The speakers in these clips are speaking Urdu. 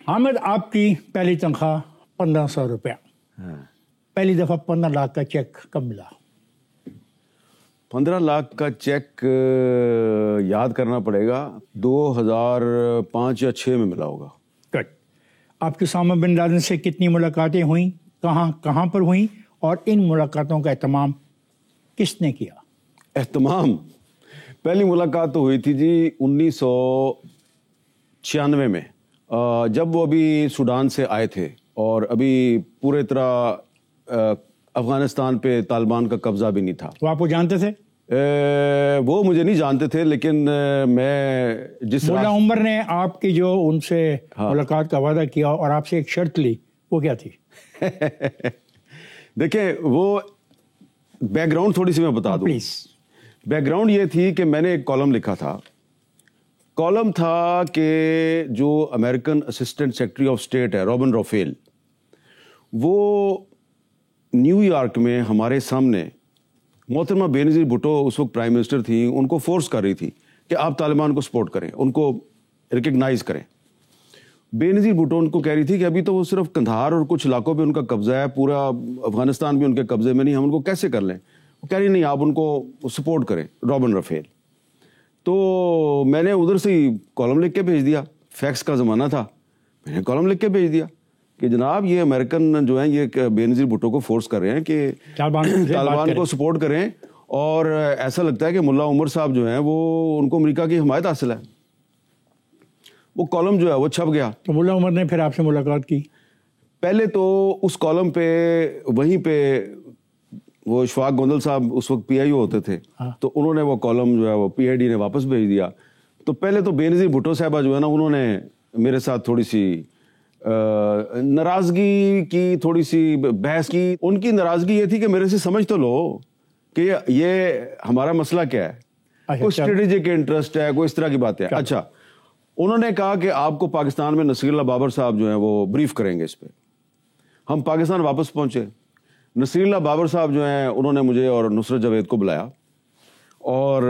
حامد، آپ کی پہلی تنخواہ 1500 روپیہ، پہلی دفعہ 15 لاکھ کا چیک کب ملا؟ 15 لاکھ کا چیک یاد کرنا پڑے گا، 2005 یا 6 میں ملا ہوگا۔ گڈ۔ آپ کی اسامہ بن لادن سے کتنی ملاقاتیں ہوئیں، کہاں پر ہوئیں، اور ان ملاقاتوں کا اہتمام کس نے کیا؟ اہتمام پہلی ملاقات تو ہوئی تھی جی 1996 میں، جب وہ ابھی سوڈان سے آئے تھے اور ابھی پورے طرح افغانستان پہ طالبان کا قبضہ بھی نہیں تھا۔ وہ آپ کو جانتے تھے؟ وہ مجھے نہیں جانتے تھے، لیکن میں جس مولا عمر نے آپ کی جو ان سے ملاقات کا وعدہ کیا اور آپ سے ایک شرط لی، وہ کیا تھی؟ دیکھیں، وہ بیک گراؤنڈ تھوڑی سی میں بتا دوں۔ پلیز۔ بیک گراؤنڈ یہ تھی کہ میں نے ایک کالم لکھا تھا۔ کالم تھا کہ جو American assistant secretary of state ہے رابن رافیل، وہ نیو یارک میں ہمارے سامنے محترمہ بینظیر بھٹو اس وقت پرائم منسٹر تھیں، ان کو فورس کر رہی تھی کہ آپ طالبان کو سپورٹ کریں، ان کو ریکگنائز کریں۔ بینظیر بھٹو ان کو کہہ رہی تھی کہ ابھی تو وہ صرف قندھار اور کچھ علاقوں پہ ان کا قبضہ ہے، پورا افغانستان بھی ان کے قبضے میں نہیں، ہم ان کو کیسے کر لیں؟ وہ کہہ رہی نہیں، آپ ان کو سپورٹ کریں، رابن رافیل۔ تو میں نے ادھر سے ہی کالم لکھ کے بھیج دیا، فیکس کا زمانہ تھا، میں نے کالم لکھ کے بھیج دیا کہ جناب یہ امریکن جو ہیں یہ بینظیر بھٹو کو فورس کر رہے ہیں کہ طالبان کو سپورٹ کریں، اور ایسا لگتا ہے کہ ملا عمر صاحب جو ہیں وہ ان کو امریکہ کی حمایت حاصل ہے۔ وہ کالم جو ہے وہ چھپ گیا۔ تو ملا عمر نے پھر آپ سے ملاقات کی؟ پہلے تو اس کالم پہ وہیں پہ وہ اشفاق گوندل صاحب اس وقت پی آئی او ہوتے تھے، تو انہوں نے وہ کالم جو ہے وہ پی آئی ڈی نے واپس بھیج دیا۔ تو پہلے تو بینظیر بھٹو صاحبہ جو ہے نا، انہوں نے میرے ساتھ تھوڑی سی ناراضگی کی، تھوڑی سی بحث کی۔ ان کی ناراضگی یہ تھی کہ میرے سے سمجھ تو لو کہ یہ ہمارا مسئلہ کیا ہے، کوئی اسٹریٹجک انٹرسٹ ہے، کوئی اس طرح کی بات ہے۔ اچھا، انہوں نے کہا کہ آپ کو پاکستان میں نصیر اللہ بابر صاحب جو ہیں وہ بریف کریں گے اس پہ۔ ہم پاکستان واپس پہنچے، نصیر اللہ بابر صاحب جو ہیں انہوں نے مجھے اور نصرت جاوید کو بلایا اور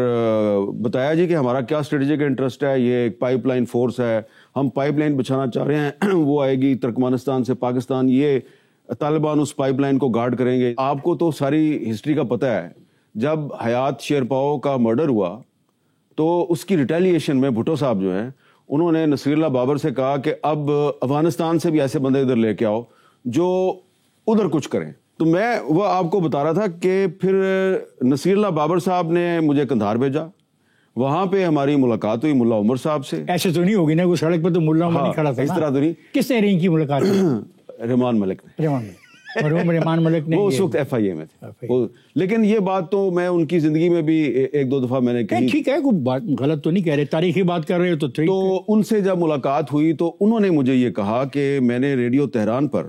بتایا جی کہ ہمارا کیا اسٹریٹجک انٹرسٹ ہے، یہ ایک پائپ لائن فورس ہے، ہم پائپ لائن بچھانا چاہ رہے ہیں، وہ آئے گی ترکمانستان سے پاکستان، یہ طالبان اس پائپ لائن کو گارڈ کریں گے۔ آپ کو تو ساری ہسٹری کا پتہ ہے، جب حیات شیرپاؤ کا مرڈر ہوا تو اس کی ریٹیلیشن میں بھٹو صاحب جو ہیں انہوں نے نصیر اللہ بابر سے کہا کہ اب افغانستان سے بھی ایسے بندے ادھر لے کے آؤ جو ادھر کچھ کریں۔ تو میں وہ آپ کو بتا رہا تھا کہ پھر نصیر اللہ بابر صاحب نے مجھے قندھار بھیجا، وہاں پہ ہماری ملاقات ہوئی ملا عمر صاحب سے۔ ایسے تو نہیں ہوگی نا، وہ سڑک پہ تو ملا عمر نہیں کھڑا تھا، اس طرح تو نہیں۔ کس نے ارینج کی ملاقات؟ رحمان ملک نے۔ رحمان ملک نے، وہ اس وقت ایف آئی اے میں تھے۔ لیکن یہ بات تو میں ان کی زندگی میں بھی ایک دو دفعہ میں نے کہی۔ ٹھیک ہے، کوئی بات غلط تو نہیں کہہ رہے، تاریخی بات کر رہے ہو تو ان سے جب ملاقات ہوئی تو انہوں نے مجھے یہ کہا کہ میں نے ریڈیو تہران پر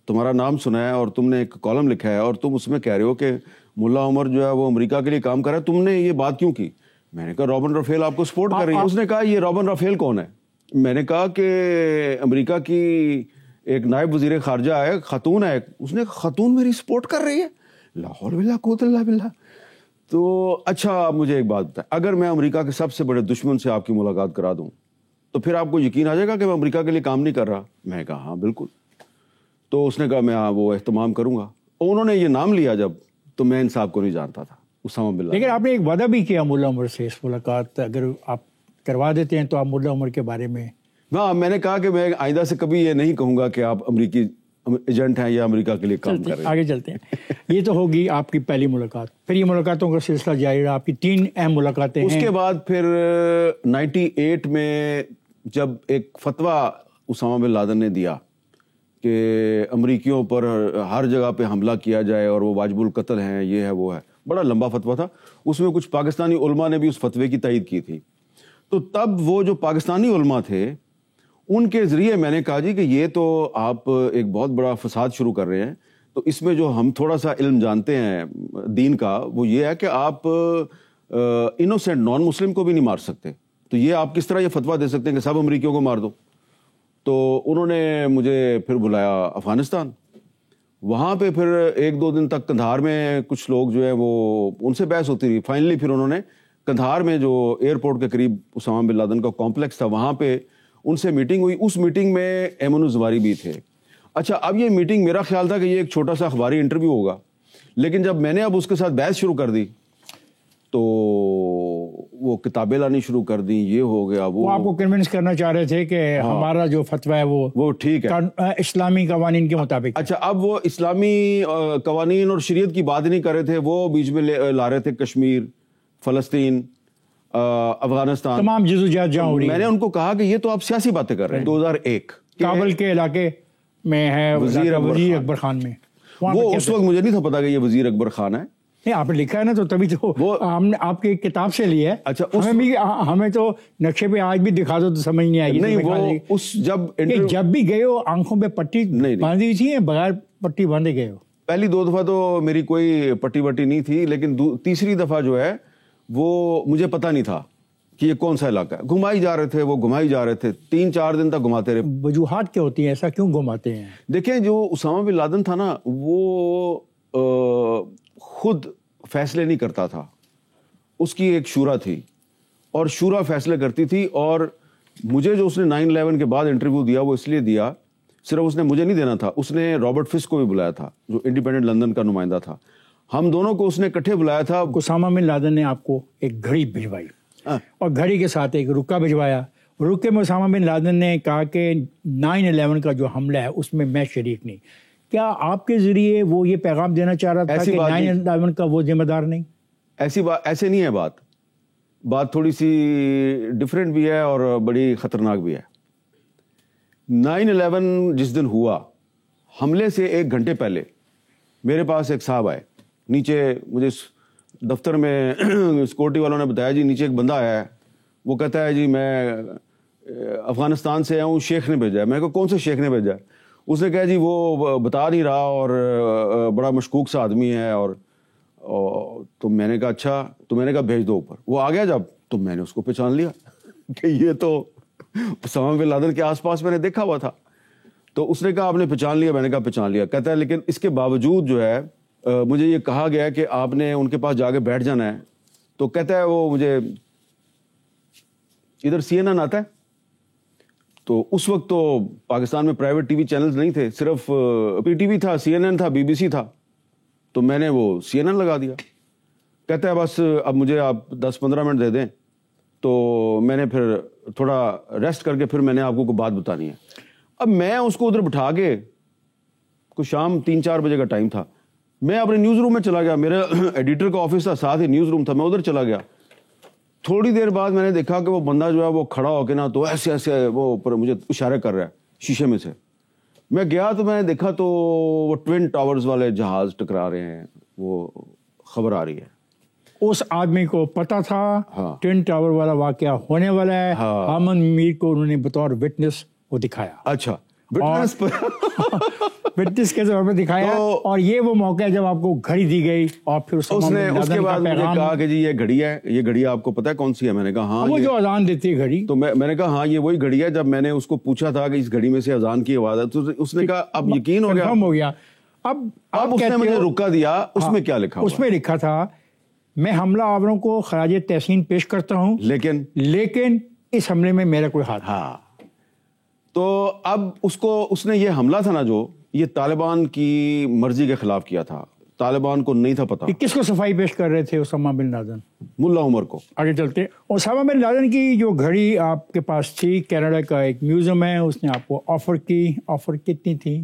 تمہارا نام سنا ہے اور تم نے ایک کالم لکھا ہے اور تم اس میں کہہ رہے ہو کہ ملا عمر جو ہے وہ امریکہ کے لیے کام کر رہا ہے، تم نے یہ بات کیوں کی؟ میں نے کہا رابن رافیل آپ کو سپورٹ کر رہی ہے۔ اس نے کہا یہ رابن رافیل کون ہے؟ میں نے کہا کہ امریکہ کی ایک نائب وزیر خارجہ ہے، خاتون ہے۔ اس نے خاتون میری سپورٹ کر رہی ہے؟ لا حول ولا قوت الا باللہ۔ تو اچھا، آپ مجھے ایک بات بتائیں، اگر میں امریکہ کے سب سے بڑے دشمن سے آپ کی ملاقات کرا دوں تو پھر آپ کو یقین آ جائے گا کہ میں امریکہ کے لیے کام نہیں کر رہا؟ میں نے کہا ہاں بالکل۔ تو اس نے کہا میں وہ اہتمام کروں گا۔ انہوں نے یہ نام لیا جب، تو میں ان صاحب کو نہیں جانتا تھا، اسامہ بن لادن۔ لیکن آپ نے ایک وعدہ بھی کیا ملا عمر سے، اس ملاقات اگر آپ کروا دیتے ہیں تو آپ ملا عمر کے بارے میں؟ ہاں، میں نے کہا کہ میں آئندہ سے کبھی یہ نہیں کہوں گا کہ آپ امریکی ایجنٹ ہیں یا امریکہ کے لیے کام کر رہے ہیں۔ آگے چلتے ہیں۔ یہ تو ہوگی آپ کی پہلی ملاقات، پھر یہ ملاقاتوں کا سلسلہ جاری رہا، آپ کی 3 اہم ملاقاتیں ہیں۔ اس کے بعد پھر 98 میں جب ایک فتویٰ اسامہ بن لادن نے دیا کہ امریکیوں پر ہر جگہ پہ حملہ کیا جائے اور وہ واجب القتل ہیں، یہ ہے وہ ہے، بڑا لمبا فتویٰ تھا، اس میں کچھ پاکستانی علماء نے بھی اس فتوے کی تائید کی تھی۔ تو تب وہ جو پاکستانی علماء تھے ان کے ذریعے میں نے کہا جی کہ یہ تو آپ ایک بہت بڑا فساد شروع کر رہے ہیں، تو اس میں جو ہم تھوڑا سا علم جانتے ہیں دین کا وہ یہ ہے کہ آپ انوسینٹ نان مسلم کو بھی نہیں مار سکتے، تو یہ آپ کس طرح یہ فتویٰ دے سکتے ہیں کہ سب امریکیوں کو مار دو؟ تو انہوں نے مجھے پھر بلایا افغانستان، وہاں پہ پھر 1-2 دن تک قندھار میں کچھ لوگ جو ہیں وہ ان سے بحث ہوتی رہی۔ فائنلی پھر انہوں نے قندھار میں جو ایئرپورٹ کے قریب اسامہ بن لادن کا کمپلیکس تھا وہاں پہ ان سے میٹنگ ہوئی. اس میٹنگ میں ایمن الزواری بھی تھے. اچھا, اب یہ میٹنگ میرا خیال تھا کہ یہ ایک چھوٹا سا اخباری انٹرویو ہوگا, لیکن جب میں نے اب اس کے ساتھ بحث شروع کر دی تو وہ کتابیں لانی شروع کر دیں, یہ ہو گیا. وہ آپ کو کنونس کرنا چاہ رہے تھے کہ ہمارا جو فتویٰ ہے وہ ٹھیک ہے, اسلامی قوانین کے مطابق. اچھا, اب وہ اسلامی قوانین اور شریعت کی بات نہیں کر رہے تھے, وہ بیچ میں لا رہے تھے کشمیر, فلسطین, افغانستان, تمام جزوجات جہاں ہو رہی. میں نے ان کو کہا کہ یہ تو آپ سیاسی باتیں کر رہے ہیں. 2001 کابل کے علاقے میں ہے وزیر اکبر خان میں, وہ اس وقت مجھے نہیں تھا پتا کہ یہ وزیر اکبر خان ہے. نہیں, آپ نے لکھا ہے نا, تو تبھی تو ہم نے آپ کی کتاب سے لی ہے. اچھا, ہمیں تو نقشے پہ آج بھی دکھا دو تو سمجھ نہیں آئے گی. نہیں, وہ اس جب بھی گئے ہو آنکھوں پہ پٹی باندھی ہوئی تھی, بغیر پٹی باندھے گئے ہو؟ پہلی 2 دفعہ تو میری کوئی پٹی وٹی نہیں تھی, لیکن تیسری دفعہ جو ہے وہ مجھے پتا نہیں تھا کہ یہ کون سا علاقہ ہے. گھمائی جا رہے تھے, وہ گھمائی جا رہے تھے, 3-4 دن تک گھماتے رہے. وجوہات کیا ہوتی ہیں, ایسا کیوں گھماتے ہیں؟ دیکھیں, جو اسامہ بن لادن تھا نا, وہ خود فیصلے نہیں کرتا تھا, اس کی ایک شورا تھی اور شورا فیصلے کرتی تھی. اور مجھے جو اس نے 9/11 کے بعد انٹرویو دیا وہ اس لیے دیا, صرف اس نے مجھے نہیں دینا تھا, اس نے رابرٹ فسک کو بھی بلایا تھا جو انڈیپینڈنٹ لندن کا نمائندہ تھا. ہم دونوں کو اس نے اکٹھے بلایا تھا. اسامہ بن لادن نے آپ کو ایک گھڑی بھجوائی اور گھڑی کے ساتھ ایک رکا بھجوایا. رکے میں اسامہ بن لادن نے کہا کہ 9/11 کا جو حملہ ہے اس میں میں شریک نہیں. کیا آپ کے ذریعے وہ یہ پیغام دینا چاہ رہا تھا کہ 9/11 کا وہ ذمہ دار نہیں؟ ایسی بات, ایسے نہیں ہے بات تھوڑی سی ڈفرینٹ بھی ہے اور بڑی خطرناک بھی ہے. 9/11 جس دن ہوا, حملے سے 1 گھنٹے پہلے میرے پاس ایک صاحب آئے نیچے. مجھے دفتر میں سیکورٹی والوں نے بتایا جی نیچے ایک بندہ آیا ہے, وہ کہتا ہے جی میں افغانستان سے آیا ہوں, شیخ نے بھیجا ہے. میں نے کہا کون سے شیخ نے بھیجا ہے؟ اس نے کہا جی وہ بتا نہیں رہا اور بڑا مشکوک سا آدمی ہے. اور تو میں نے کہا اچھا, تو میں نے کہا بھیج دو اوپر. وہ آ گیا جب, تو میں نے اس کو پہچان لیا کہ یہ تو اسامہ بن لادن کے آس پاس میں نے دیکھا ہوا تھا. تو اس نے کہا آپ نے پہچان لیا؟ میں نے کہا پہچان لیا. کہتا ہے لیکن اس کے باوجود جو ہے مجھے یہ کہا گیا کہ آپ نے ان کے پاس جا کے بیٹھ جانا ہے. تو کہتا ہے وہ مجھے ادھر CNN آتا ہے, تو اس وقت تو پاکستان میں پرائیویٹ ٹی وی چینلز نہیں تھے, صرف PTV تھا, CNN تھا, BBC تھا. تو میں نے وہ CNN لگا دیا. کہتا ہے بس اب مجھے آپ 10-15 منٹ دے دیں. تو میں نے پھر تھوڑا ریسٹ کر کے پھر میں نے آپ کو کوئی بات بتانی ہے. اب میں اس کو ادھر بٹھا کے, کوئی شام 3-4 بجے کا ٹائم تھا, میں اپنے نیوز روم میں چلا گیا. میرا ایڈیٹر کا آفس تھا, ساتھ ہی نیوز روم تھا, میں ادھر چلا گیا. تھوڑی دیر بعد میں نے دیکھا کہ وہ بندہ جو ہے وہ کھڑا ہو کے نا تو ایسے ایسے وہ اوپر مجھے اشارے کر رہا ہے شیشے میں سے. میں گیا تو میں نے دیکھا تو وہ ٹوین ٹاورز والے جہاز ٹکرا رہے ہیں, وہ خبر آ رہی ہے. اس آدمی کو پتا تھا ٹوین ٹاور والا واقعہ ہونے والا ہے. حامد میر کو انہوں نے بطور وٹنس وہ دکھایا. اچھا, وٹنس کے طور پہ دکھایا. اور یہ وہ موقع ہے جب آپ کو گھڑی دی گئی اور پھر اس نے اس کے بعد مجھے کہا کہ جی یہ گھڑی ہے, یہ گھڑی آپ کو پتا ہے کون سی ہے؟ میں نے کہا ہاں, وہ جو اذان دیتی ہے گھڑی. تو میں نے کہا ہاں یہ وہی گھڑی ہے. جب میں نے اس کو پوچھا تھا کہ اس گھڑی میں سے اذان کی آواز ہے, تو اس نے کہا اب یقین ہو گیا. اب اس نے مجھے رکا دیا. اس میں کیا لکھا؟ اس میں لکھا تھا میں حملہ آوروں کو خراج تحسین پیش کرتا ہوں, لیکن اس حملے میں میرا کوئی ہاتھ. ہاں, تو اب اس نے یہ حملہ تھا نا جو یہ طالبان کی مرضی کے خلاف کیا تھا. طالبان کو نہیں تھا پتا. کس کو صفائی پیش کر رہے تھے؟ اسامہ بن لادن. ملا عمر کو. آگے چلتے. اسامہ بن لادن کی جو گھڑی آپ کے پاس تھی, کینیڈا کا ایک میوزیم ہے, اس نے آپ کو آفر کی. آفر کتنی تھی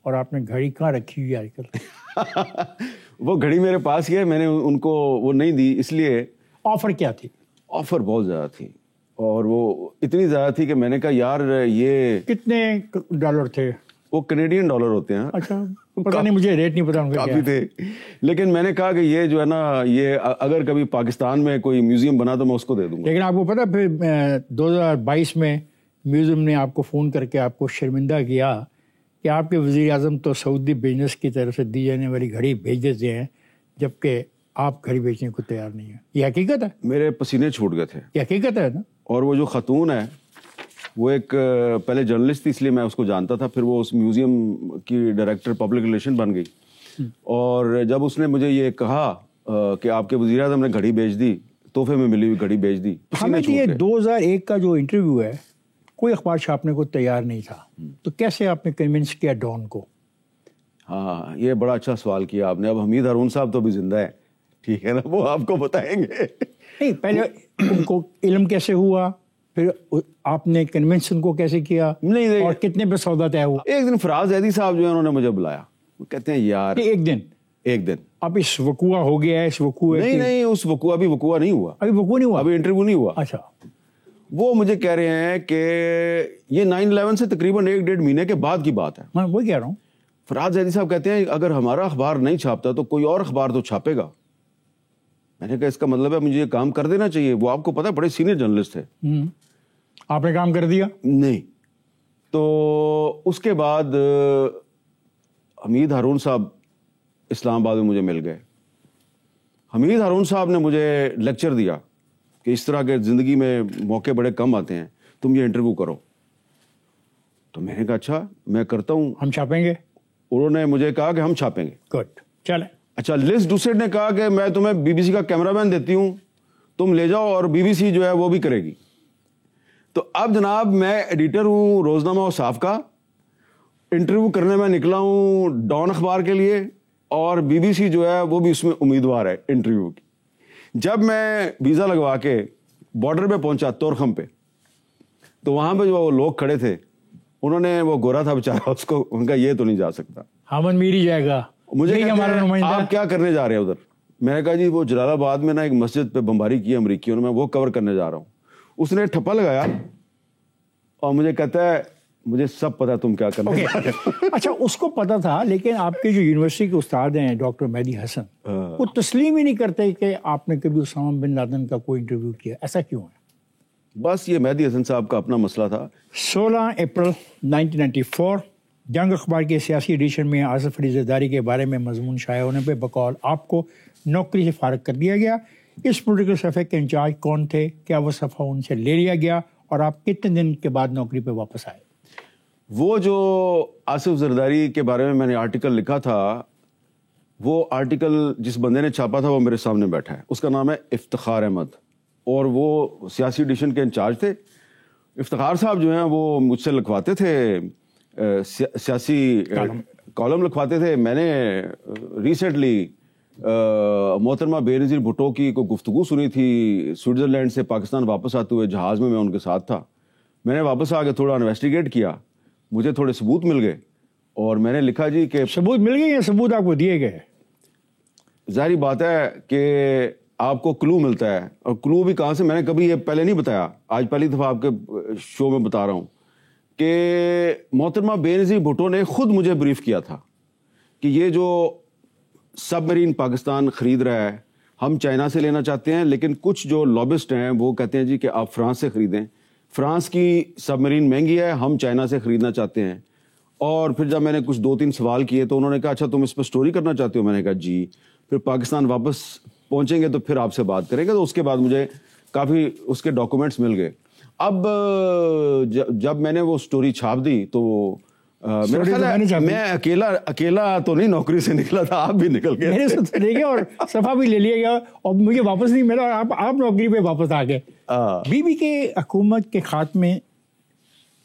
اور آپ نے گھڑی کہاں رکھی ہوئی آج کل؟ وہ گھڑی میرے پاس ہی ہے, میں نے ان کو وہ نہیں دی. اس لیے آفر کیا تھی؟ آفر بہت زیادہ تھی, اور وہ اتنی زیادہ تھی کہ میں نے کہا یار یہ کتنے ڈالر تھے؟ وہ کینیڈین ڈالر ہوتے ہیں. اچھا, پتہ نہیں, مجھے ریٹ نہیں پتا ان کا. کافی تھے, لیکن میں نے کہا کہ یہ جو ہے نا یہ اگر کبھی پاکستان میں کوئی میوزیم بنا تو میں اس کو دے دوں گا. لیکن آپ کو پتا پھر 2022 میں میوزیم نے آپ کو فون کر کے آپ کو شرمندہ کیا کہ آپ کے وزیر اعظم تو سعودی بزنس کی طرف سے دی جانے والی گھڑی بھیج دیتے ہیں جبکہ آپ گھڑی بیچنے کو تیار نہیں ہیں. یہ حقیقت ہے. میرے پسینے چھوٹ گئے تھے. یہ حقیقت ہے نا. اور وہ جو خاتون ہے وہ ایک پہلے جرنلسٹ تھی, اس لیے میں اس کو جانتا تھا. پھر وہ اس میوزیم کی ڈائریکٹر پبلک ریلیشن بن گئی. اور جب اس نے مجھے یہ کہا کہ آپ کے وزیر اعظم نے گھڑی بیچ دی, تحفے میں ملی ہوئی گھڑی بیچ دی. ہمیں یہ 2001 کا جو انٹرویو ہے کوئی اخبار چھاپنے کو تیار نہیں تھا, تو کیسے آپ نے کنونس کیا ڈان کو؟ ہاں یہ بڑا اچھا سوال کیا آپ نے. اب حمید ہارون صاحب تو بھی زندہ ہے, ٹھیک ہے نا, وہ آپ کو بتائیں گے. نہیں, پہلے ان کو علم کیسے ہوا, پھر آپ نے کنونس ان کو کیسے کیا, نہیں اور کتنے پہ سودا طے ہوا؟ ایک دن فراز زیدی صاحب جو ہے انہوں نے مجھے بلایا, وہ کہتے ہیں یار ایک دن اب اس وقوع ہو گیا ہے, اس وقوع نہیں اس وقوع ابھی وقوع نہیں ہوا, ابھی انٹرویو نہیں ہوا. اچھا, وہ مجھے کہہ رہے ہیں کہ یہ 9/11 سے تقریباً 1-1.5 مہینے کے بعد کی بات ہے. میں وہی کہہ رہا ہوں. فراز زیدی صاحب کہتے ہیں اگر ہمارا اخبار نہیں چھاپتا تو کوئی اور اخبار تو چھاپے گا. میں نے کہا اس کا مطلب ہے مجھے یہ کام کر دینا چاہیے. وہ آپ کو پتا بڑے سینئر جرنلسٹ تھے. آپ نے کام کر دیا؟ نہیں. تو اس کے بعد حمید ہارون صاحب اسلام آباد میں مجھے مل گئے. حمید ہارون صاحب نے مجھے لیکچر دیا کہ اس طرح کے زندگی میں موقع بڑے کم آتے ہیں, تم یہ انٹرویو کرو. تو میں نے کہا اچھا میں کرتا ہوں, ہم چھاپیں گے. انہوں نے مجھے کہا کہ ہم چھاپیں گے. گڈ, چلیں. اچھا, لیس ڈوسٹ نے کہا کہ میں تمہیں بی بی سی کا کیمرہ مین دیتی ہوں, تم لے جاؤ اور بی بی سی جو ہے وہ بھی کرے گی. تو اب جناب میں ایڈیٹر ہوں روزنامہ و صاف کا, انٹرویو کرنے میں نکلا ہوں ڈان اخبار کے لیے, اور بی بی سی جو ہے وہ بھی اس میں امیدوار ہے انٹرویو کی. جب میں ویزا لگوا کے بارڈر پہ پہنچا تورخم پہ, تو وہاں پہ جو وہ لوگ کھڑے تھے, انہوں نے, وہ گورا تھا بیچارہ, اس کو ان کا یہ تو نہیں جا سکتا, حامد میر ہی جائے گا. مجھے آپ کیا کرنے جا رہے ہیں ادھر؟ میں نے کہا جی وہ جلال آباد میں نا ایک مسجد پہ بمباری کی امریکیوں نے, میں وہ کور کرنے جا رہا ہوں. اس نے ٹھپا لگایا اور مجھے کہتا ہے مجھے سب پتا تم کیا کرنا چاہ رہے ہو. اچھا, اس کو پتا تھا, لیکن آپ کے جو یونیورسٹی کے استاد ہیں ڈاکٹر مہدی حسن, وہ تسلیم ہی نہیں کرتے کہ آپ نے کبھی اسامہ بن لادن کا کوئی انٹرویو کیا. ایسا کیوں ہے؟ بس یہ مہدی حسن صاحب کا اپنا مسئلہ تھا. 16 اپریل 1994 جنگ اخبار کے سیاسی ایڈیشن میں آصف علی زرداری کے بارے میں مضمون شائع ہونے پہ بقول آپ کو نوکری سے فارغ کر دیا گیا. اس پولیٹیکل صفحے کے انچارج کون تھے؟ کیا وہ صفحہ ان سے لے لیا گیا, اور آپ کتنے دن کے بعد نوکری پہ واپس آئے؟ وہ جو آصف زرداری کے بارے میں نے آرٹیکل لکھا تھا, وہ آرٹیکل جس بندے نے چھاپا تھا وہ میرے سامنے بیٹھا ہے. اس کا نام ہے افتخار احمد, اور وہ سیاسی ایڈیشن کے انچارج تھے. افتخار صاحب جو ہیں وہ مجھ سے لکھواتے تھے, سیاسی کالم لکھواتے تھے. میں نے ریسنٹلی محترمہ بینظیر بھٹو کی کوئی گفتگو سنی تھی سوئٹزرلینڈ سے پاکستان واپس آتے ہوئے, جہاز میں ان کے ساتھ تھا. میں نے واپس آ کے تھوڑا انویسٹیگیٹ کیا, مجھے تھوڑے ثبوت مل گئے, اور میں نے لکھا جی کہ ثبوت مل گئے یا ثبوت آپ کو دیے گئے؟ ظاہری بات ہے کہ آپ کو کلو ملتا ہے, اور کلو بھی کہاں سے, میں نے کبھی یہ پہلے نہیں بتایا, آج پہلی دفعہ آپ کے شو میں بتا رہا ہوں کہ محترمہ بینظیر بھٹو نے خود مجھے بریف کیا تھا کہ یہ جو سب مرین پاکستان خرید رہا ہے, ہم چائنا سے لینا چاہتے ہیں, لیکن کچھ جو لابسٹ ہیں وہ کہتے ہیں جی کہ آپ فرانس سے خریدیں, فرانس کی سب مرین مہنگی ہے, ہم چائنا سے خریدنا چاہتے ہیں. اور پھر جب میں نے کچھ 2-3 سوال کیے تو انہوں نے کہا اچھا تم اس پہ سٹوری کرنا چاہتے ہو؟ میں نے کہا جی. پھر پاکستان واپس پہنچیں گے تو پھر آپ سے بات کریں گے. تو اس کے بعد مجھے کافی اس کے ڈاکومنٹس مل گئے. اب جب میں نے وہ سٹوری چھاپ دی تو میرا خیال ہے میں اکیلا تو نہیں نوکری سے نکلا تھا, آپ بھی نکل گئے اور صفحہ بھی لے لیا گیا, اور مجھے واپس نہیں ملا, آپ نوکری پہ واپس آ گئے. بی بی کے حکومت کے خاتمے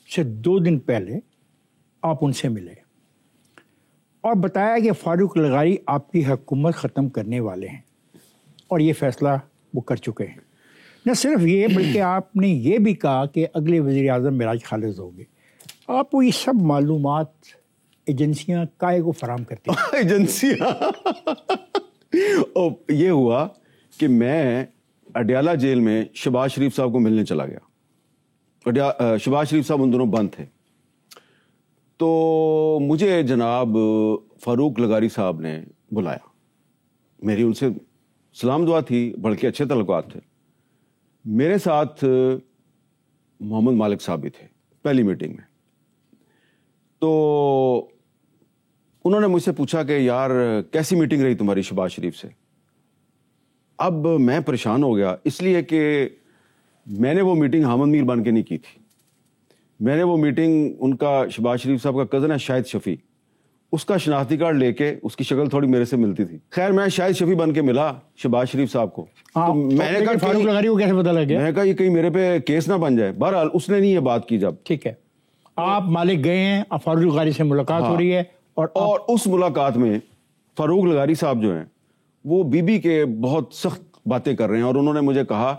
سے 2 دن پہلے آپ ان سے ملے اور بتایا کہ فاروق لغاری آپ کی حکومت ختم کرنے والے ہیں, اور یہ فیصلہ وہ کر چکے ہیں. نہ صرف یہ بلکہ آپ نے یہ بھی کہا کہ اگلے وزیر اعظم معراج خالد ہوں گے. آپ کو یہ سب معلومات ایجنسیاں کائے کو فراہم کرتی ہیں؟ ایجنسیاں یہ ہوا کہ میں اڈیالہ جیل میں شہباز شریف صاحب کو ملنے چلا گیا. شہباز شریف صاحب ان دونوں بند تھے, تو مجھے جناب فاروق لغاری صاحب نے بلایا. میری ان سے سلام دعا تھی, بلکہ اچھے تعلقات تھے. میرے ساتھ محمد مالک صاحب بھی تھے پہلی میٹنگ میں. تو انہوں نے مجھ سے پوچھا کہ یار کیسی میٹنگ رہی تمہاری شہباز شریف سے؟ اب میں پریشان ہو گیا, اس لیے کہ میں نے وہ میٹنگ حامد میر بن کے نہیں کی تھی. میں نے وہ میٹنگ, ان کا شہباز شریف صاحب کا کزن ہے شاہد شفیع, اس کا شناختی کارڈ لے کے, اس کی شکل تھوڑی میرے سے ملتی تھی. خیر میں شاہد شفیع بن کے ملا شہباز شریف صاحب کو. میں نے کہا فاروق لغاری کو کیسے پتا لگ گیا؟ میں نے کہا یہ کہیں میرے پہ کیس نہ بن جائے. بہرحال اس نے نہیں یہ بات کی. جب ٹھیک ہے آپ مالک گئے ہیں, فاروق لغاری سے ملاقات ہو رہی ہے, اور اس ملاقات میں فاروق لغاری صاحب جو ہیں وہ بی بی کے بہت سخت باتیں کر رہے ہیں, اور انہوں نے مجھے کہا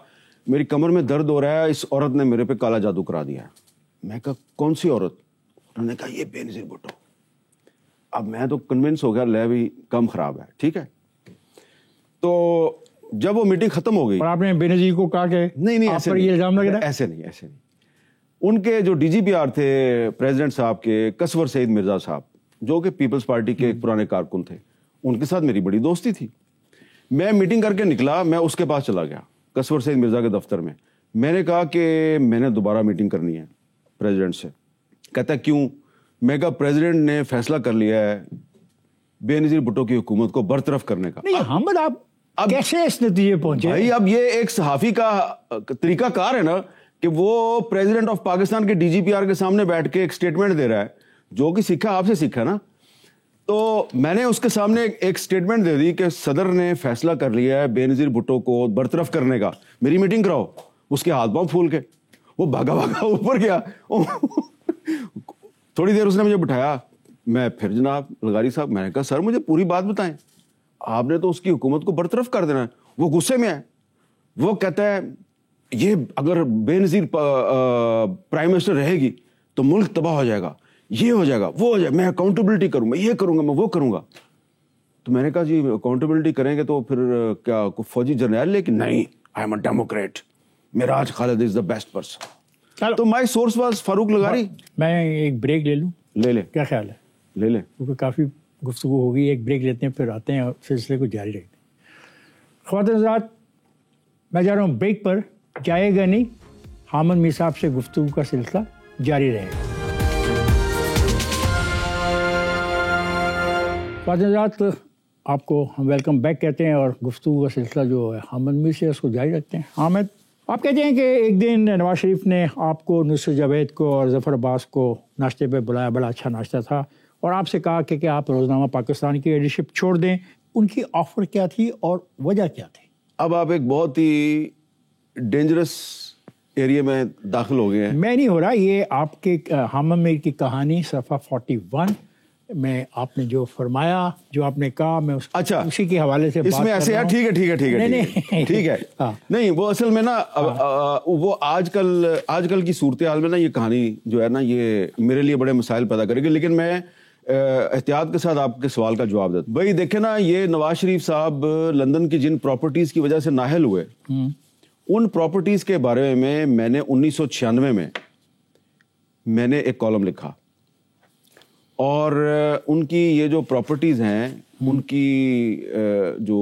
میری کمر میں درد ہو رہا ہے, اس عورت نے میرے پہ کالا جادو کرا دیا. میں کہا کون سی عورت؟ انہوں نے کہا یہ بے نظیر بھٹو. اب میں تو کنونس ہو گیا لے بھی کم خراب ہے. ٹھیک ہے, تو جب وہ میٹنگ ختم ہو گئی, اور آپ نے بے نظیر کو کہا کہ نہیں ایسے نہیں, ان کے جو ڈی جی پی آر تھے پریزیڈنٹ صاحب کے, قصور سعید مرزا صاحب, جو کہ پیپلز پارٹی کے ایک پرانے کارکن تھے, ان کے ساتھ میری بڑی دوستی تھی. میں میٹنگ کر کے نکلا, میں اس کے پاس چلا گیا قصور سعید مرزا کے دفتر میں. میں نے کہا کہ میں نے دوبارہ میٹنگ کرنی ہے پریزیڈنٹ سے. کہتا ہے کیوں؟ میں کہا پریزیڈنٹ نے فیصلہ کر لیا ہے بے نظیر بھٹو کی حکومت کو برطرف کرنے کا. نہیں حامد, آپ کیسے اس نتیجے پہنچے؟ بھائی اب یہ ایک صحافی کا طریقہ کار ہے نا کہ وہ پریزیڈنٹ آف پاکستان کے ڈی جی پی آر کے سامنے بیٹھ کے ایک سٹیٹمنٹ دے رہا ہے, جو کہ سیکھا آپ سے سیکھا نا. تو میں نے اس کے سامنے ایک سٹیٹمنٹ دے دی کہ صدر نے فیصلہ کر لیا ہے بے نظیر بھٹو کو برطرف کرنے کا, میری میٹنگ کراؤ. اس کے ہاتھ پاؤں پھول کے وہ بھاگا اوپر گیا. تھوڑی دیر اس نے مجھے بٹھایا. میں پھر جناب لغاری صاحب, میں نے کہا سر مجھے پوری بات بتائیں, آپ نے تو اس کی حکومت کو برطرف کر دینا ہے. وہ غصے میں ہے, وہ کہتا ہے یہ اگر بے نظیر پرائم منسٹر رہے گی تو ملک تباہ ہو جائے گا, یہ ہو جائے گا, وہ ہو جائے, میں اکاؤنٹیبلٹی کروں, میں یہ کروں گا, میں وہ کروں گا. تو میں نے کہا جی اکاؤنٹیبلٹی کریں گے تو پھر کیا فوجی جرنیل لے کے؟ نہیں, آئی ایم اے ڈیموکریٹ, میراج خالد از دا بیسٹ پرسن. تو مائی سورس واز فاروق لغاری. میں ایک بریک لے لوں؟ لے لیں. کیا خیال ہے؟ لے لیں, کیونکہ کافی گفتگو ہوگی. ایک بریک لیتے ہیں, پھر آتے ہیں اور سلسلے کو جاری رکھتے ہیں. خواتین حضرات, میں جا رہا ہوں بریک پر, جائے گا نہیں. حامد میر صاحب سے گفتگو کا سلسلہ جاری رہے گا. خواتین حضرات, آپ کو ہم ویلکم بیک کہتے ہیں, اور گفتگو کا سلسلہ جو ہے حامد میر سے اس کو جاری رکھتے ہیں. حامد, آپ کہتے ہیں کہ ایک دن نواز شریف نے آپ کو, نصرت جاوید کو اور ظفر عباس کو ناشتے پہ بلایا, بڑا اچھا ناشتہ تھا, اور آپ سے کہا کہ آپ روزنامہ پاکستان کی ایڈیٹرشپ چھوڑ دیں. ان کی آفر کیا تھی اور وجہ کیا تھی؟ اب آپ ایک بہت ہی ڈینجرس ایریا میں داخل ہو گئے ہیں. میں نہیں ہو رہا, یہ آپ کے حامد میر کی کہانی صفحہ 41 میں آپ نے جو فرمایا, جو آپ نے کہا, میں اچھا اسی کے حوالے سے اس میں ایسے ہے. ٹھیک ہے. نہیں وہ اصل میں نا وہ آج کل کی صورتحال میں نا یہ کہانی جو ہے نا یہ میرے لیے بڑے مسائل پیدا کرے گی, لیکن میں احتیاط کے ساتھ آپ کے سوال کا جواب دیتا. بھائی دیکھیں نا, یہ نواز شریف صاحب لندن کی جن پراپرٹیز کی وجہ سے نااہل ہوئے, ان پراپرٹیز کے بارے میں نے 1996 میں میں نے ایک کالم لکھا, اور ان کی یہ جو پراپرٹیز ہیں ان کی جو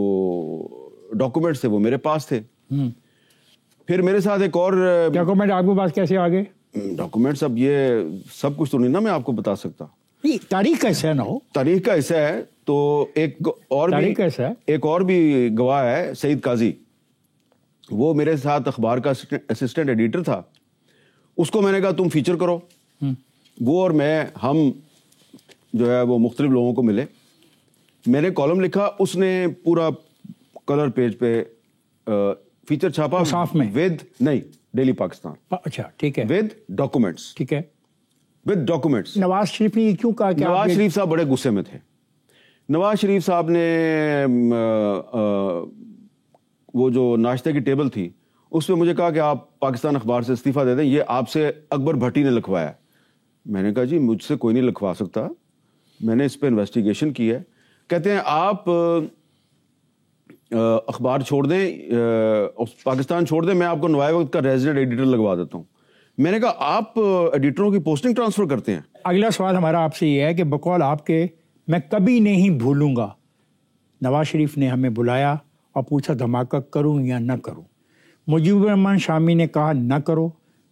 ڈاکومنٹس تھے وہ میرے پاس تھے. پھر میرے ساتھ ایک اور ڈاکومنٹ آپ کے پاس کیسے آ گئے؟ ڈاکومنٹس, اب یہ سب کچھ تو نہیں نا میں آپ کو بتا سکتا. تاریخ کا حصہ ہے نا, ہو تاریخ کا حصہ ہے. تو ایک اور بھی گواہ ہے سعید قاضی, وہ میرے ساتھ اخبار کا اسسٹنٹ ایڈیٹر تھا. اس کو میں نے کہا تم فیچر کرو. وہ اور میں, ہم جو ہے وہ مختلف لوگوں کو ملے, میں نے کالم لکھا, اس نے پورا کلر پیج پہ فیچر چھاپا صاف میں, ود نہیں ڈیلی پاکستان. اچھا ٹھیک ہے, ود ڈاکومنٹس. ٹھیک ہے, ود ڈاکومنٹس. نواز شریف نے کیوں کہا کہ نواز شریف صاحب بڑے غصے میں تھے. نواز شریف صاحب نے وہ جو ناشتے کی ٹیبل تھی اس پہ مجھے کہا کہ آپ پاکستان اخبار سے استعفیٰ دے دیں, یہ آپ سے اکبر بھٹی نے لکھوایا. میں نے کہا جی مجھ سے کوئی نہیں لکھوا سکتا, میں نے اس پہ انویسٹیگیشن کی ہے. کہتے ہیں آپ اخبار چھوڑ دیں, پاکستان چھوڑ دیں, میں آپ کو نوائے وقت کا ریزیڈنٹ ایڈیٹر لگوا دیتا ہوں. میں نے کہا آپ ایڈیٹروں کی پوسٹنگ ٹرانسفر کرتے ہیں؟ اگلا سوال ہمارا آپ سے یہ ہے کہ بقول آپ کے, میں کبھی نہیں بھولوں گا, نواز شریف نے ہمیں بلایا اور پوچھا دھماکہ کروں یا نہ کروں. مجیب الرحمان شامی نے کہا نہ کرو,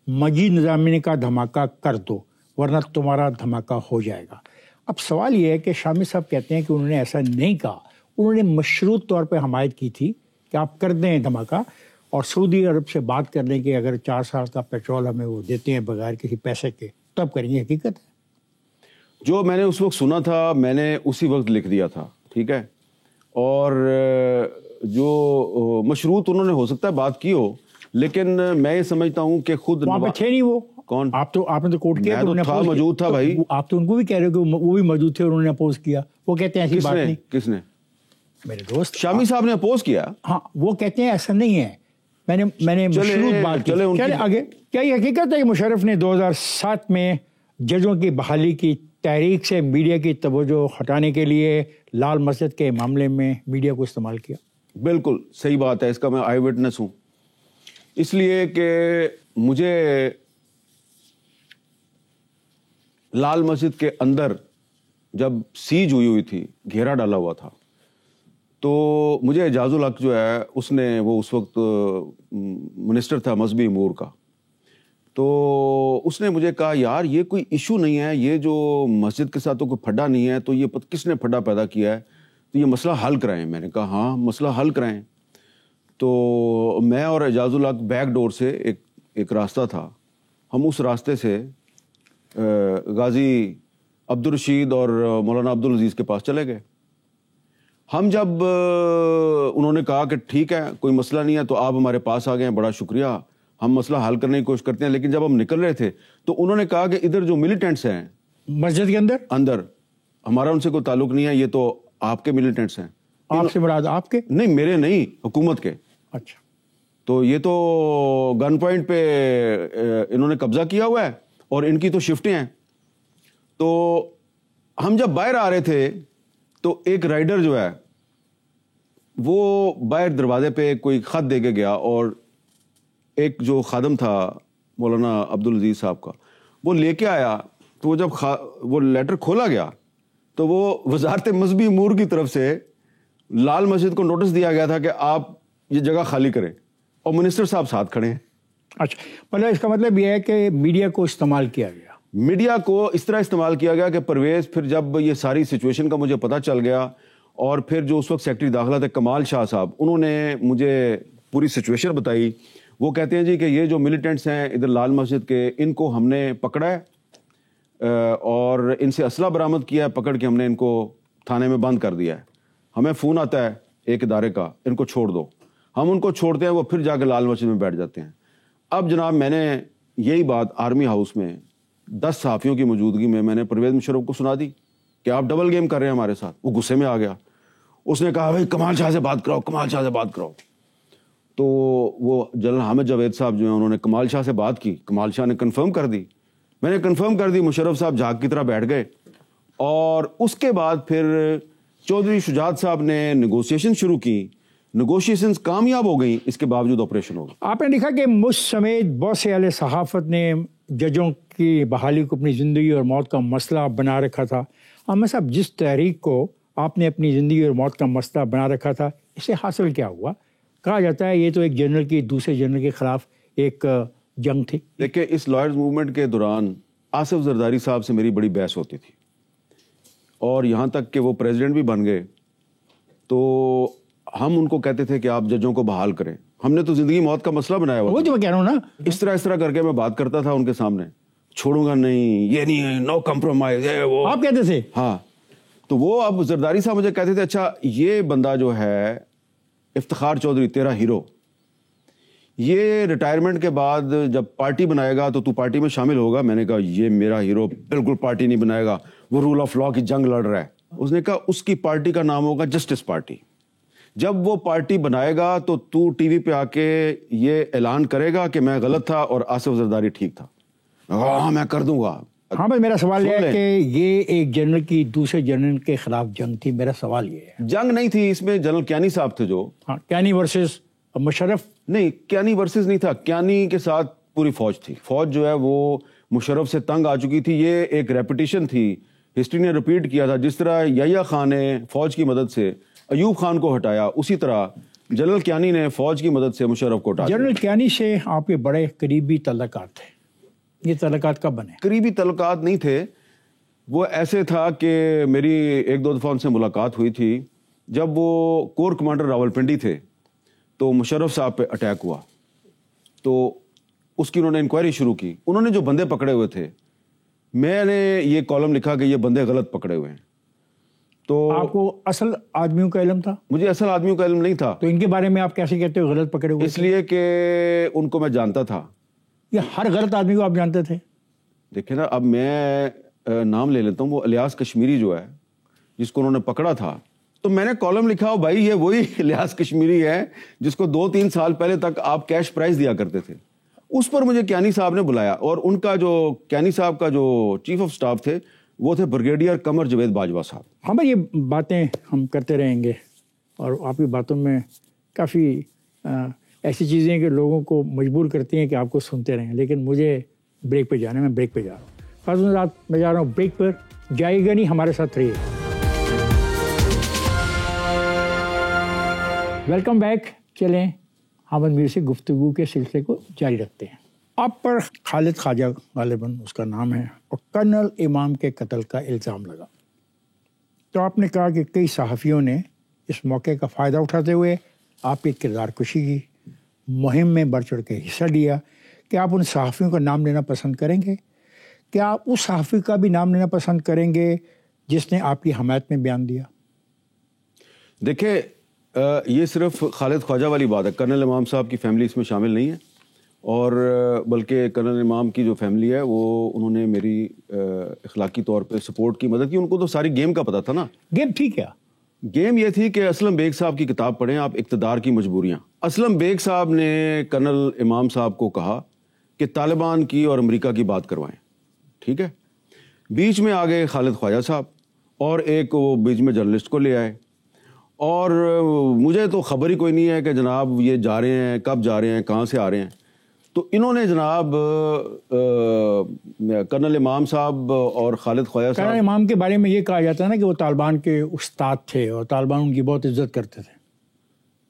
مجید نظامی نے کہا دھماکہ کر دو ورنہ تمہارا دھماکہ ہو جائے گا. اب سوال یہ ہے کہ شامی صاحب کہتے ہیں کہ انہوں نے ایسا نہیں کہا, انہوں نے مشروط طور پہ حمایت کی تھی کہ آپ کر دیں دھماکہ, اور سعودی عرب سے بات کر لیں کہ اگر 4 سال کا پیٹرول ہمیں وہ دیتے ہیں بغیر کسی پیسے کے تب کریں گے. حقیقت ہے جو میں نے اس وقت سنا تھا میں نے اسی وقت لکھ دیا تھا, ٹھیک ہے. اور جو مشروط انہوں نے ہو سکتا ہے بات کی ہو, لیکن میں یہ سمجھتا ہوں کہ خود وہاں پہ تھے نہیں وہ. کون؟ آپ نے تو کوٹ کیا, میں تو موجود تھا بھائی. آپ تو ان کو بھی کہہ رہے ہو کہ وہ بھی موجود تھے اور انہوں نے اپوز کیا. وہ کہتے ہیں ایسی بات نہیں. کس نے؟ میرے دوست شامی صاحب نے اپوز کیا. ہاں وہ کہتے ہیں ایسا نہیں ہے. میں نے مشروط بات کی. آگے کیا یہ حقیقت ہے کہ مشرف نے 2007 میں ججوں کی بحالی کی تحریک سے میڈیا کی توجہ ہٹانے کے لیے لال مسجد کے معاملے میں میڈیا کو استعمال کیا؟ بالکل صحیح بات ہے, اس کا میں آئی وٹنس ہوں. اس لیے کہ مجھے لال مسجد کے اندر جب سیج ہوئی تھی, گھیرا ڈالا ہوا تھا, تو مجھے اعجاز الحق جو ہے اس نے, وہ اس وقت منسٹر تھا مذہبی امور کا, تو اس نے مجھے کہا یار یہ کوئی ایشو نہیں ہے, یہ جو مسجد کے ساتھ تو کوئی پھڈا نہیں ہے, تو یہ کس نے پھڈا پیدا کیا ہے, تو یہ مسئلہ حل کرائیں. میں نے کہا ہاں مسئلہ حل کرائیں. تو میں اور اعجاز الحق بیک ڈور سے ایک راستہ تھا, ہم اس راستے سے غازی عبدالرشید اور مولانا عبدالعزیز کے پاس چلے گئے. ہم جب انہوں نے کہا کہ ٹھیک ہے کوئی مسئلہ نہیں ہے تو آپ ہمارے پاس آ گئے ہیں, بڑا شکریہ, ہم مسئلہ حل کرنے کی کوشش کرتے ہیں. لیکن جب ہم نکل رہے تھے تو انہوں نے کہا کہ ادھر جو ملیٹنٹس ہیں مسجد کے اندر ہمارا ان سے کوئی تعلق نہیں ہے, یہ تو آپ کے ملیٹنٹس ہیں. آپ سے مراد آپ کے؟ نہیں میرے نہیں, حکومت کے. اچھا. تو یہ تو گن پوائنٹ پہ انہوں نے قبضہ کیا ہوا ہے اور ان کی تو شفٹیں ہیں. تو ہم جب باہر آ رہے تھے تو ایک رائڈر جو ہے وہ باہر دروازے پہ کوئی خط دے کے گیا, اور ایک جو خادم تھا مولانا عبدالعزیز صاحب کا, وہ لے کے آیا. تو وہ جب وہ لیٹر کھولا گیا تو وہ وزارت مذہبی امور کی طرف سے لال مسجد کو نوٹس دیا گیا تھا کہ آپ یہ جگہ خالی کریں, اور منسٹر صاحب ساتھ کھڑے ہیں. اچھا, مطلب اس کا مطلب یہ ہے کہ میڈیا کو استعمال کیا گیا. میڈیا کو اس طرح استعمال کیا گیا کہ پرویز, پھر جب یہ ساری سچویشن کا مجھے پتہ چل گیا, اور پھر جو اس وقت سیکرٹری داخلہ تھے کمال شاہ صاحب, انہوں نے مجھے پوری سچویشن بتائی. وہ کہتے ہیں جی کہ یہ جو ملیٹنٹس ہیں ادھر لال مسجد کے, ان کو ہم نے پکڑا ہے اور ان سے اسلحہ برآمد کیا ہے, پکڑ کے ہم نے ان کو تھانے میں بند کر دیا ہے. ہمیں فون آتا ہے ایک ادارے کا, ان کو چھوڑ دو. ہم ان کو چھوڑتے ہیں, وہ پھر جا کے لال مسجد میں بیٹھ جاتے ہیں. اب جناب میں نے یہی بات آرمی ہاؤس میں 10 صحافیوں کی موجودگی میں نے پرویز مشرف کو سنا دی کہ آپ ڈبل گیم کر رہے ہیں ہمارے ساتھ. وہ غصے میں آ گیا, اس نے کہا بھائی کمال شاہ سے بات کراؤ, کمال شاہ سے بات کراؤ. تو وہ جنرل حامد جاوید صاحب جو ہیں انہوں نے کمال شاہ سے بات کی, کمال شاہ نے کنفرم کر دی, میں نے کنفرم کر دی. مشرف صاحب جھاگ کی طرح بیٹھ گئے, اور اس کے بعد پھر چودھری شجاعت صاحب نے نیگوسیشن شروع کی. نیگوشیشنز کامیاب ہو گئیں, اس کے باوجود آپریشن ہو گیا. آپ نے لکھا کہ مجھ سمیت بہت سے اہل صحافت نے ججوں کی بحالی کو اپنی زندگی اور موت کا مسئلہ بنا رکھا تھا. احمد صاحب, جس تحریک کو آپ نے اپنی زندگی اور موت کا مسئلہ بنا رکھا تھا, اسے حاصل کیا ہوا؟ کہا جاتا ہے یہ تو ایک جنرل کی دوسرے جنرل کے خلاف ایک جنگ تھی. دیکھیں اس لائرز موومنٹ کے دوران آصف زرداری صاحب سے میری بڑی بحث ہوتی تھی, اور یہاں تک کہ وہ پریزیڈنٹ بھی بن گئے. تو ہم ان کو کہتے تھے کہ آپ ججوں کو بحال کریں. ہم نے تو زندگی موت کا مسئلہ بنایا ہوا. وہ جو میں کہہ رہا ہوں نا, اس طرح کر کے میں بات کرتا تھا ان کے سامنے, چھوڑوں گا نہیں, یہ نہیں ہے, نو کمپرومائز ہے. وہ آپ کہتے تھے؟ ہاں. تو وہ اب زرداری صاحب مجھے کہتے تھے اچھا یہ بندہ جو ہے افتخار چودھری تیرا ہیرو, یہ ریٹائرمنٹ کے بعد جب پارٹی بنائے گا تو پارٹی میں شامل ہوگا. میں نے کہا یہ میرا ہیرو بالکل پارٹی نہیں بنائے گا, وہ رول آف لا کی جنگ لڑ رہا ہے. اس نے کہا اس کی پارٹی کا نام ہوگا جسٹس پارٹی. جب وہ پارٹی بنائے گا تو ٹی وی پہ آ کے یہ اعلان کرے گا کہ میں غلط تھا اور آصف زرداری ٹھیک تھا. ہاں میں کر دوں گا. ہاں بھائی, میرا سوال یہ ہے کہ یہ ایک جنرل کی دوسرے جنرل کے خلاف جنگ تھی. میرا سوال یہ ہے. جنگ نہیں تھی, اس میں جنرل کیانی صاحب تھے جو, ہاں کیانی ورسز مشرف. نہیں کیانی ورسز نہیں تھا, کیانی کے ساتھ پوری فوج تھی. فوج جو ہے وہ مشرف سے تنگ آ چکی تھی. یہ ایک ریپیٹیشن تھی, ہسٹری نے رپیٹ کیا تھا. جس طرح یحییٰ خان نے فوج کی مدد سے ایوب خان کو ہٹایا, اسی طرح جنرل کیانی نے فوج کی مدد سے مشرف کو ہٹایا. جنرل کیانی سے آپ کے بڑے قریبی تعلقات تھے. یہ تعلقات کب بنے؟ قریبی تعلقات نہیں تھے, وہ ایسے تھا کہ میری 1-2 دفعہ ان سے ملاقات ہوئی تھی. جب وہ کور کمانڈر راولپنڈی تھے تو مشرف صاحب پہ اٹیک ہوا, تو اس کی انہوں نے انکوائری شروع کی. انہوں نے جو بندے پکڑے ہوئے تھے میں نے یہ کالم لکھا کہ یہ بندے غلط پکڑے ہوئے ہیں. تو آپ کو اصل آدمیوں کا علم تھا؟ مجھے اصل آدمیوں کا علم نہیں تھا. تو ان کے بارے میں آپ کیسے کہتے ہو غلط پکڑے ہوئے؟ اس لیے کہ ان کو میں جانتا تھا. یہ ہر غلط آدمی کو آپ جانتے تھے؟ دیکھیں نا, اب میں نام لے لیتا ہوں, وہ الیاس کشمیری جو ہے جس کو انہوں نے پکڑا تھا, تو میں نے کالم لکھا بھائی یہ وہی الیاس کشمیری ہے جس کو 2-3 سال پہلے تک آپ کیش پرائز دیا کرتے تھے. اس پر مجھے کیانی صاحب نے بلایا, اور ان کا جو کیانی صاحب کا جو چیف آف سٹاف تھے وہ تھے بریگیڈیئر قمر جاوید باجوہ صاحب. ہاں بھائی, یہ باتیں ہم کرتے رہیں گے, اور آپ کی باتوں میں کافی ایسی چیزیں ہیں کہ لوگوں کو مجبور کرتی ہیں کہ آپ کو سنتے رہیں, لیکن مجھے بریک پہ جانا ہے, میں بریک پہ جا رہا ہوں. خاص رات میں جا رہا ہوں بریک پر, جائے گا نہیں, ہمارے ساتھ رہیے. Welcome back. چلیں حامد میر سے گفتگو کے سلسلے کو جاری رکھتے ہیں. آپ پر خالد خواجہ غالباً اس کا نام ہے, اور کرنل امام کے قتل کا الزام لگا. تو آپ نے کہا کہ کئی صحافیوں نے اس موقع کا فائدہ اٹھاتے ہوئے آپ کی کردار کشی کی, مہم میں بڑھ چڑھ کے حصہ لیا. کہ آپ ان صحافیوں کا نام لینا پسند کریں گے؟ کیا آپ اس صحافی کا بھی نام لینا پسند کریں گے جس نے آپ کی حمایت میں بیان دیا؟ دیکھیں, یہ صرف خالد خواجہ والی بات ہے. کرنل امام صاحب کی فیملی اس میں شامل نہیں ہے, اور بلکہ کرنل امام کی جو فیملی ہے وہ انہوں نے میری اخلاقی طور پہ سپورٹ کی, مدد کی. ان کو تو ساری گیم کا پتہ تھا نا. گیم ٹھیک ہے. گیم یہ تھی کہ اسلم بیگ صاحب کی کتاب پڑھیں آپ, اقتدار کی مجبوریاں. اسلم بیگ صاحب نے کرنل امام صاحب کو کہا کہ طالبان کی اور امریکہ کی بات کروائیں. ٹھیک ہے, بیچ میں آ گئے خالد خواجہ صاحب, اور ایک وہ بیچ میں جرنلسٹ کو لے آئے, اور مجھے تو خبر ہی کوئی نہیں ہے کہ جناب یہ جا رہے ہیں, کب جا رہے ہیں, کہاں سے آ رہے ہیں. تو انہوں نے جناب کرنل امام صاحب اور خالد خواجہ صاحب, کرنل امام کے بارے میں یہ کہا جاتا ہے نا کہ وہ طالبان کے استاد تھے اور طالبان ان کی بہت عزت کرتے تھے.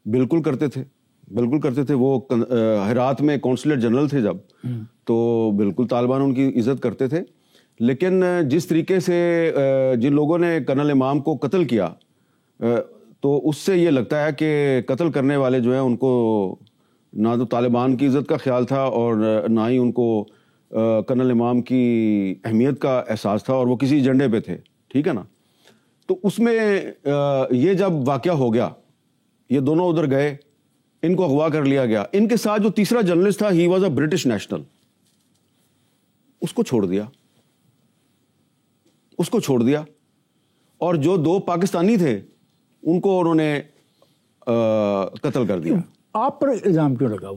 بالکل کرتے تھے, بالکل کرتے تھے. وہ ہرات میں کونسلیٹ جنرل تھے جب, تو بالکل طالبان ان کی عزت کرتے تھے. لیکن جس طریقے سے جن لوگوں نے کرنل امام کو قتل کیا, تو اس سے یہ لگتا ہے کہ قتل کرنے والے جو ہیں ان کو نہ تو طالبان کی عزت کا خیال تھا, اور نہ ہی ان کو کرنل امام کی اہمیت کا احساس تھا, اور وہ کسی ایجنڈے پہ تھے. ٹھیک ہے نا. تو اس میں یہ جب واقعہ ہو گیا, یہ دونوں ادھر گئے, ان کو اغوا کر لیا گیا. ان کے ساتھ جو تیسرا جرنلسٹ تھا, he was a British national, اس کو چھوڑ دیا, اس کو چھوڑ دیا. اور جو 2 پاکستانی تھے ان کو انہوں نے قتل کر دیا. آپ پر الزام کیوں لگا؟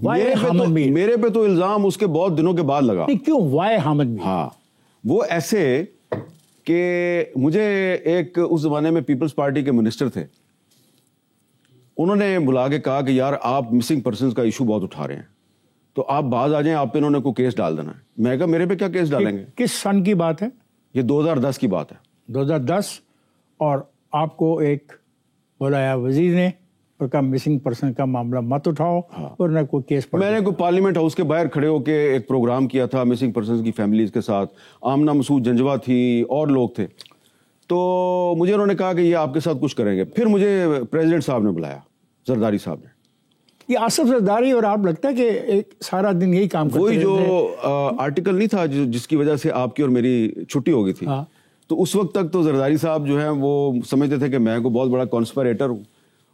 میرے پہ تو الزام اس کے بہت دنوں کے بعد لگا. کیوں؟ وائے حامد میر؟ ہاں, وہ ایسے کہ مجھے ایک اس زمانے میں پیپلز پارٹی کے منسٹر تھے, انہوں نے بلا کے کہا کہ یار آپ مسنگ پرسنز کا ایشو بہت اٹھا رہے ہیں, تو آپ باز آ جائیں, آپ پہ انہوں نے کوئی کیس ڈال دینا ہے. میں کہا میرے پہ کیا کیس ڈالیں گے؟ کس سن کی بات ہے یہ؟ 2010 کی بات ہے. 2010. اور آپ کو ایک بلایا وزیر نے اور کہا مسنگ پرسن کا معاملہ مت اٹھاؤ, اور نہ کوئی کیس. میں نے کوئی پارلیمنٹ ہاؤس کے باہر کھڑے ہو کے ایک پروگرام کیا تھا مسنگ پرسنز کی فیملیز کے ساتھ, آمنہ مسعود جنجوا تھی اور لوگ تھے. تو مجھے انہوں نے کہا کہ یہ آپ کے ساتھ کچھ کریں گے. پھر مجھے پریزیڈنٹ صاحب نے بلایا, زرداری صاحب نے. یہ آصف زرداری اور آپ لگتا ہے کہ ایک سارا دن یہی کام کرتے وہی جو آرٹیکل نہیں تھا جس کی وجہ سے آپ کی اور میری چھٹی ہو گئی تھی, تو اس وقت تک تو زرداری صاحب جو ہیں وہ سمجھتے تھے کہ میں کوئی بہت بڑا کانسپریٹر ہوں.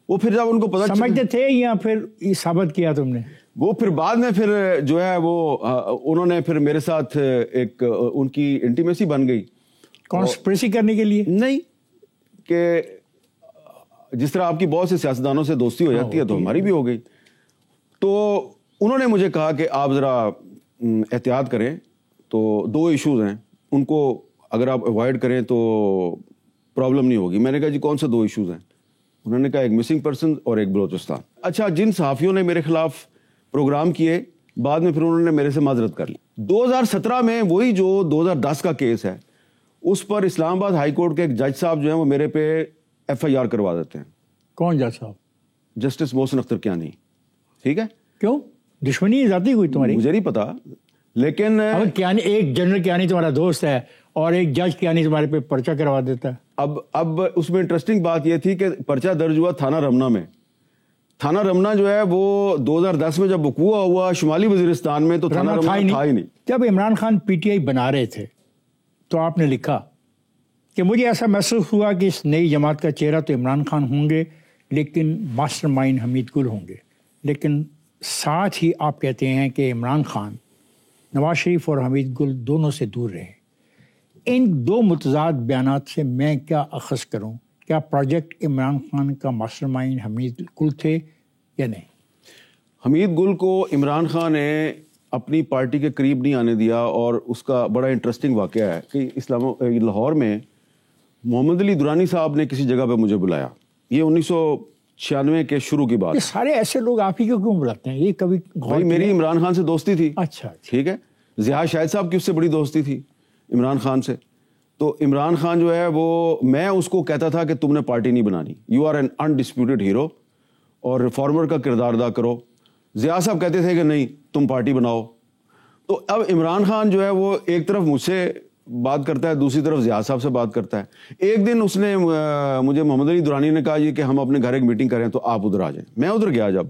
وہ پھر جب ان کو پتا سمجھتے تھے یا پھر یہ ثابت کیا تم نے؟ وہ پھر بعد میں پھر جو ہے وہ انہوں نے پھر میرے ساتھ ایک ان کی انٹیمیسی بن گئی. کانسپریسی کرنے کے لیے نہیں, کہ جس طرح آپ کی بہت سے سیاستدانوں سے دوستی ہو جاتی ہے تو ہماری بھی ہو گئی. تو انہوں نے مجھے کہا کہ آپ ذرا احتیاط کریں, تو 2 ایشوز ہیں, ان کو اگر آپ اوائڈ کریں تو پرابلم نہیں ہوگی. میں نے کہا جی کون سے 2 ایشوز ہیں؟ انہوں نے کہا ایک مسنگ پرسن اور ایک بلوچستان. اچھا, جن صحافیوں نے میرے خلاف پروگرام کیے, بعد میں پھر انہوں نے میرے سے معذرت کر لی. 2017 میں وہی جو 2010 کا کیس ہے, اس پر اسلام آباد ہائی کورٹ کے ایک جج صاحب جو ہیں وہ میرے پہ FIR کروا دیتے ہیں. کون جج صاحب؟ جسٹس محسن اختر کیانی. ٹھیک ہے. کیوں دشمنی ذاتی کوئی تمہاری؟ مجھے نہیں پتا, لیکن کیانی, ایک جنرل کیانی تمہارا دوست ہے اور ایک جج کیانی تمہارے پہ پرچہ کروا دیتا ہے. اب اس میں انٹرسٹنگ بات یہ تھی کہ پرچہ درج ہوا تھانہ رمنا میں. تھانہ رمنا جو ہے وہ 2010 میں جب وقوع ہوا شمالی وزیرستان میں, تو تھانہ رمنا تھا ہی نہیں. جب عمران خان PTI بنا رہے تھے تو آپ نے لکھا کہ مجھے ایسا محسوس ہوا کہ اس نئی جماعت کا چہرہ تو عمران خان ہوں گے لیکن ماسٹر مائنڈ حمید گل ہوں گے، لیکن ساتھ ہی آپ کہتے ہیں کہ عمران خان نواز شریف اور حمید گل دونوں سے دور رہے۔ ان دو متضاد بیانات سے میں کیا اخذ کروں؟ کیا پروجیکٹ عمران خان کا ماسٹر مائنڈ حمید گل تھے یا نہیں؟ حمید گل کو عمران خان نے اپنی پارٹی کے قریب نہیں آنے دیا، اور اس کا بڑا انٹرسٹنگ واقعہ ہے کہ لاہور میں محمد علی درانی صاحب نے کسی جگہ پہ مجھے بلایا، یہ 1996 کے شروع کی بات۔ یہ سارے ایسے لوگ آپ ہی کو کیوں بلاتے ہیں؟ یہ کبھی بھائی میری عمران خان سے دوستی تھی۔ اچھا ٹھیک ہے، ضیاء شاہد صاحب کی اس سے بڑی دوستی تھی عمران خان سے، تو عمران خان جو ہے وہ، میں اس کو کہتا تھا کہ تم نے پارٹی نہیں بنانی، یو آر این انڈسپیوٹڈ ہیرو اور ریفارمر کا کردار ادا کرو۔ ضیاء صاحب کہتے تھے کہ نہیں تم پارٹی بناؤ۔ تو اب عمران خان جو ہے وہ ایک طرف مجھ سے بات کرتا ہے، دوسری طرف ضیاء صاحب سے بات کرتا ہے۔ ایک دن اس نے مجھے محمد علی درانی نے کہا یہ کہ ہم اپنے گھر ایک میٹنگ کریں تو آپ ادھر آ جائیں۔ میں ادھر گیا جب،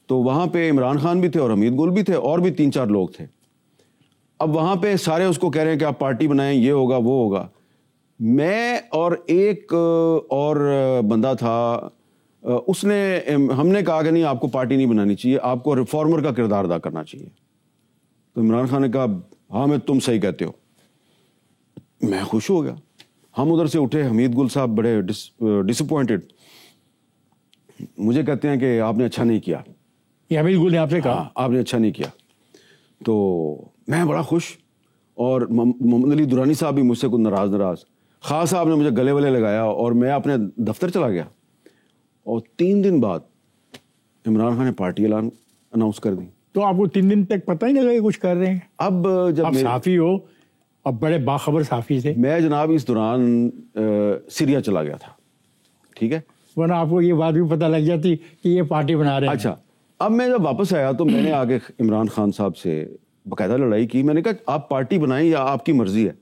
تو وہاں پہ عمران خان بھی تھے اور حمید گل بھی تھے اور بھی 3-4 لوگ تھے۔ اب وہاں پہ سارے اس کو کہہ رہے ہیں کہ آپ پارٹی بنائیں، یہ ہوگا وہ ہوگا۔ میں اور ایک اور بندہ تھا، اس نے، ہم نے کہا کہ نہیں آپ کو پارٹی نہیں بنانی چاہیے، آپ کو ریفارمر کا کردار ادا کرنا چاہیے۔ تو عمران خان نے کہا ہاں میں تم صحیح کہتے ہو۔ میں خوش ہو گیا۔ ہم ادھر سے اٹھے، حمید گل صاحب بڑے ڈسپوائنٹڈ، مجھے کہتے ہیں کہ آپ نے اچھا نہیں کیا۔ یہ حمید گل نے آپ سے کہا؟ آپ نے اچھا نہیں کیا۔ تو میں بڑا خوش، اور محمد علی درانی صاحب بھی مجھ سے کچھ ناراض۔ خان صاحب نے مجھے گلے ولے لگایا اور میں اپنے دفتر چلا گیا، اور 3 دن بعد عمران خان نے پارٹی اناؤنس کر دی۔ تو آپ کو 3 دن تک پتہ ہی نہیں لگا کچھ کر رہے ہیں؟ اب جب آپ صحافی ہو اور بڑے باخبر صحافی تھے۔ میں جناب اس دوران سیریا چلا گیا تھا، ٹھیک ہے، ورنہ آپ کو یہ بات بھی پتہ لگ جاتی کہ یہ پارٹی بنا رہے ہیں۔ اچھا، اب میں جب واپس آیا تو میں نے آگے عمران خان صاحب سے باقاعدہ لڑائی کی۔ میں نے کہا آپ پارٹی بنائیں یا آپ کی مرضی ہے،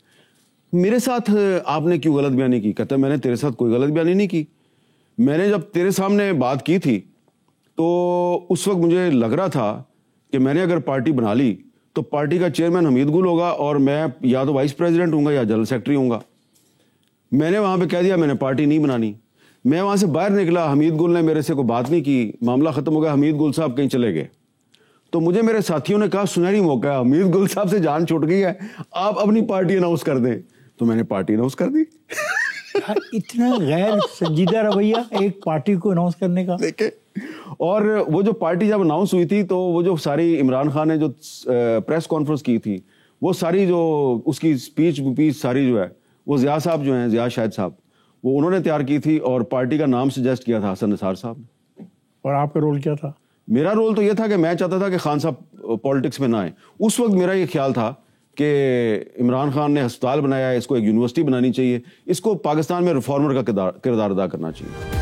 میرے ساتھ آپ نے کیوں غلط بیانی کی؟ کہتا ہے میں نے تیرے ساتھ کوئی غلط بیانی نہیں کی، میں نے جب تیرے سامنے بات کی تھی تو اس وقت مجھے لگ رہا تھا کہ میں نے اگر پارٹی بنا لی تو پارٹی کا چیئرمین حمید گل ہوگا اور میں یا تو وائس پریزیڈنٹ ہوں گا یا جنرل سیکرٹری ہوں گا۔ میں نے وہاں پہ کہہ دیا میں نے پارٹی نہیں بنانی۔ میں وہاں سے باہر نکلا، حمید گل نے میرے سے کوئی بات نہیں کی، معاملہ ختم ہو گیا، حمید گل صاحب کہیں چلے گئے۔ تو مجھے میرے ساتھیوں نے کہا سنہری موقع ہے، حمید گل صاحب سے جان چھوٹ گئی ہے، آپ اپنی پارٹی اناؤنس کر دیں۔ تو میں نے پارٹی اناؤنس کر دی۔ اتنا غیر سنجیدہ رویہ ایک پارٹی کو اناؤنس کرنے کا۔ دیکھیں، اور وہ جو پارٹی جب اناؤنس ہوئی تھی تو وہ جو ساری عمران خان نے جو پریس کانفرنس کی تھی، وہ ساری جو اس کی اسپیچ ساری جو ہے وہ ضیاء صاحب جو ہیں، ضیاء شاہد صاحب، وہ انہوں نے تیار کی تھی، اور پارٹی کا نام سجیسٹ کیا تھا حسن نثار صاحب نے۔ اور آپ کا رول کیا تھا؟ میرا رول تو یہ تھا کہ میں چاہتا تھا کہ خان صاحب پالیٹکس میں نہ آئیں۔ اس وقت میرا یہ خیال تھا کہ عمران خان نے ہسپتال بنایا ہے، اس کو ایک یونیورسٹی بنانی چاہیے، اس کو پاکستان میں ریفارمر کا کردار ادا کرنا چاہیے۔